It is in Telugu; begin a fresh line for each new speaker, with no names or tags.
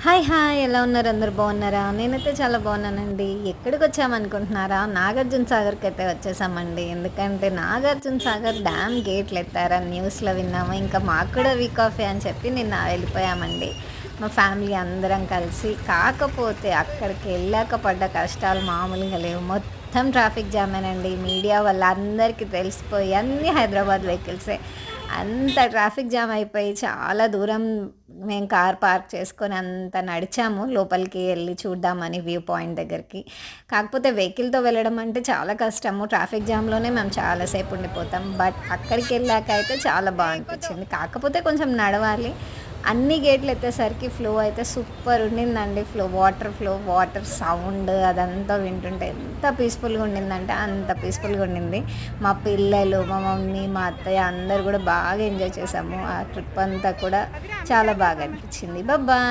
హాయ్ హాయ్ ఎలా ఉన్నారు? అందరూ బాగున్నారా? నేనైతే చాలా బాగున్నానండి. ఎక్కడికి వచ్చామనుకుంటున్నారా? నాగార్జున సాగర్కి అయితే వచ్చేసామండి. ఎందుకంటే నాగార్జున సాగర్ డ్యామ్ గేట్లు ఎత్తారని న్యూస్లో విన్నాము. ఇంకా మాకు కూడా వీక్ ఆఫ్ అని చెప్పి నిన్న వెళ్ళిపోయామండి మా ఫ్యామిలీ అందరం కలిసి. కాకపోతే అక్కడికి వెళ్ళాక పడ్డ కష్టాలు మామూలుగా లేవు. మొత్తం ట్రాఫిక్ జామేనండి. మీడియా వాళ్ళందరికీ తెలిసిపోయి అన్నీ హైదరాబాద్ వెహికల్సే. అంత ట్రాఫిక్ జామ్ అయిపోయి చాలా దూరం మేము కార్ పార్క్ చేసుకొని అంత నడిచాము లోపలికి వెళ్ళి చూద్దామని వ్యూ పాయింట్ దగ్గరికి. కాకపోతే వెహికల్తో వెళ్ళడం అంటే చాలా కష్టము. ట్రాఫిక్ జామ్లోనే మేము చాలాసేపు ఉండిపోతాం. బట్ అక్కడికి వెళ్ళాక అయితే చాలా బాగా అనిపించింది. కాకపోతే కొంచెం నడవాలి. అన్ని గేట్లు ఎత్తేసరికి ఫ్లో అయితే సూపర్ ఉండిందండి. వాటర్ సౌండ్ అదంతా వింటుంటే ఎంత పీస్ఫుల్గా ఉండిందంటే అంత పీస్ఫుల్గా ఉండింది. మా పిల్లలు, మా మమ్మీ, మా అత్తయ్య అందరూ కూడా బాగా ఎంజాయ్ చేసాము. ఆ ట్రిప్ అంతా కూడా చాలా బాగా అనిపించింది. బాయ్.